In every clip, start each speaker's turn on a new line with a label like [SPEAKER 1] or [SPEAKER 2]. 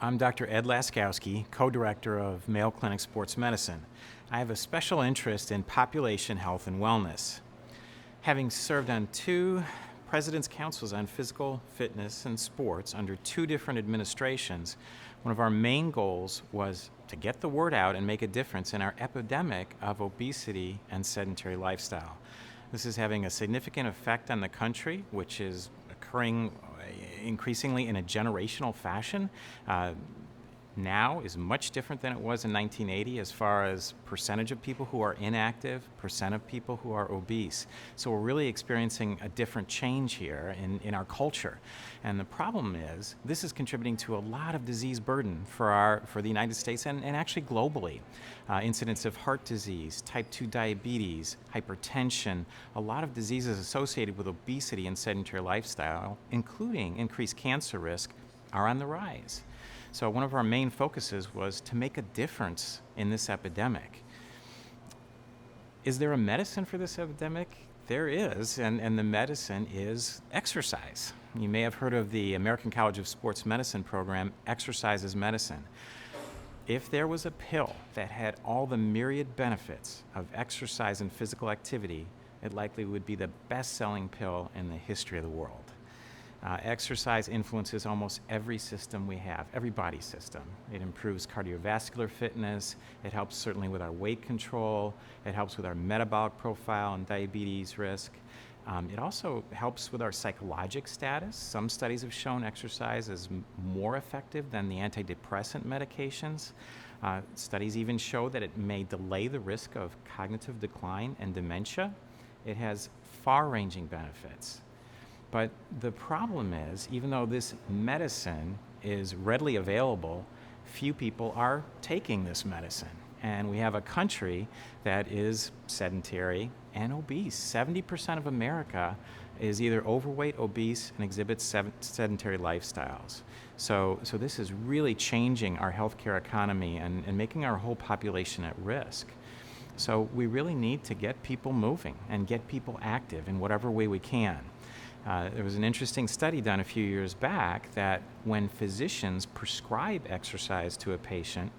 [SPEAKER 1] I'm Dr. Ed Laskowski, co-director of Mayo Clinic Sports Medicine. I have a special interest in population health and wellness. Having served on two President's Councils on Physical Fitness and Sports under two different administrations, one of our main goals was to get the word out and make a difference in our epidemic of obesity and sedentary lifestyle. This is having a significant effect on the country, which is occurring increasingly in a generational fashion. Now is much different than it was in 1980 as far as percentage of people who are inactive, percent of people who are obese. So we're really experiencing a different change here in our culture. And the problem is this is contributing to a lot of disease burden for the United States and actually globally. Incidents of heart disease, type 2 diabetes, hypertension, a lot of diseases associated with obesity and sedentary lifestyle, including increased cancer risk, are on the rise. So one of our main focuses was to make a difference in this epidemic. Is there a medicine for this epidemic? There is, and the medicine is exercise. You may have heard of the American College of Sports Medicine program, Exercise is Medicine. If there was a pill that had all the myriad benefits of exercise and physical activity, it likely would be the best-selling pill in the history of the world. Exercise influences almost every system we have, every body system. It improves cardiovascular fitness, it helps certainly with our weight control, it helps with our metabolic profile and diabetes risk. It also helps with our psychologic status. Some studies have shown exercise is more effective than the antidepressant medications. Studies even show that it may delay the risk of cognitive decline and dementia. It has far-ranging benefits. But the problem is, even though this medicine is readily available, few people are taking this medicine. And we have a country that is sedentary and obese. 70% of America is either overweight, obese, and exhibits sedentary lifestyles. So this is really changing our healthcare economy and making our whole population at risk. So we really need to get people moving and get people active in whatever way we can. There was an interesting study done a few years back that when physicians prescribe exercise to a patient,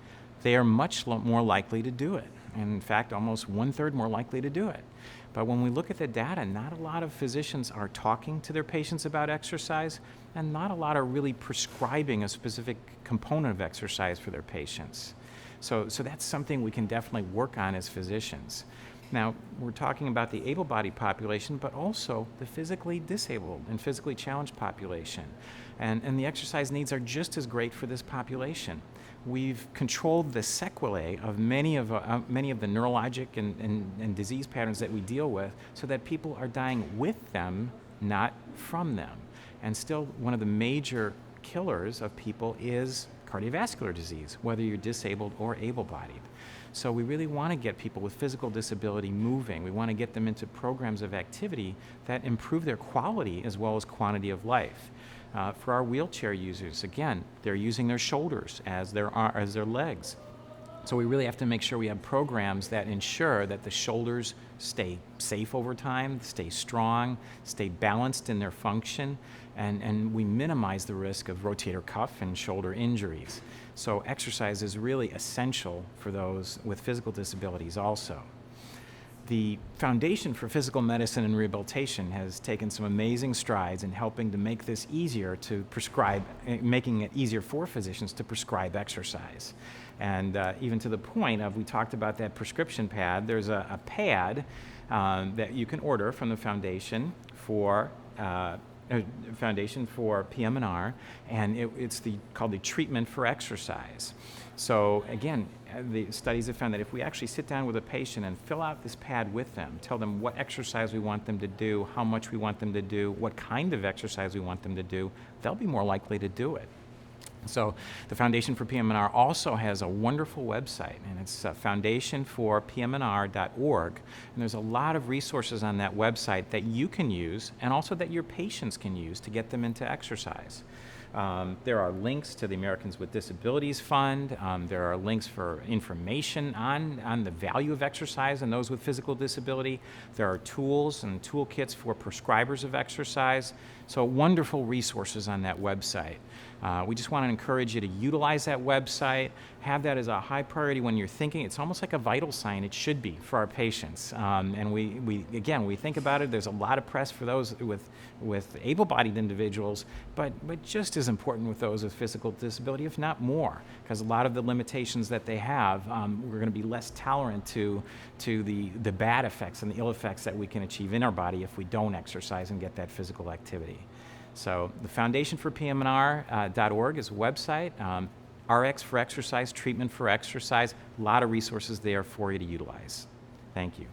[SPEAKER 1] they are much more likely to do it. And in fact, almost 1/3 more likely to do it. But when we look at the data, not a lot of physicians are talking to their patients about exercise, and not a lot are really prescribing a specific component of exercise for their patients. So that's something we can definitely work on as physicians. Now, we're talking about the able-bodied population, but also the physically disabled and physically challenged population. And the exercise needs are just as great for this population. We've controlled the sequelae of many of the neurologic and disease patterns that we deal with so that people are dying with them, not from them. And still, one of the major killers of people is cardiovascular disease, whether you're disabled or able-bodied. So we really want to get people with physical disability moving. We want to get them into programs of activity that improve their quality as well as quantity of life. For our wheelchair users, again, they're using their shoulders as their legs. So we really have to make sure we have programs that ensure that the shoulders stay safe over time, stay strong, stay balanced in their function, and we minimize the risk of rotator cuff and shoulder injuries. So exercise is really essential for those with physical disabilities also. The Foundation for Physical Medicine and Rehabilitation has taken some amazing strides in helping to make this easier to prescribe, making it easier for physicians to prescribe exercise. And even to the point of, we talked about that prescription pad, there's a pad that you can order from the Foundation for PM&R, and it's called the treatment for exercise. So again, the studies have found that if we actually sit down with a patient and fill out this pad with them, tell them what exercise we want them to do, how much we want them to do, what kind of exercise we want them to do, they'll be more likely to do it. So the Foundation for PM&R also has a wonderful website, and it's foundationforpmnr.org. And there's a lot of resources on that website that you can use and also that your patients can use to get them into exercise. There are links to the Americans with Disabilities Fund. There are links for information on the value of exercise and those with physical disability. There are tools and toolkits for prescribers of exercise. So wonderful resources on that website. We just want to encourage you to utilize that website, have that as a high priority when you're thinking. It's almost like a vital sign. It should be for our patients. And we think about it. There's a lot of press for those with able-bodied individuals, but just as important with those with physical disability, if not more, because a lot of the limitations that they have, we're going to be less tolerant to the bad effects and the ill effects that we can achieve in our body if we don't exercise and get that physical activity. So the Foundation for PM&R.org is a website. RX for Exercise, Treatment for Exercise, a lot of resources there for you to utilize. Thank you.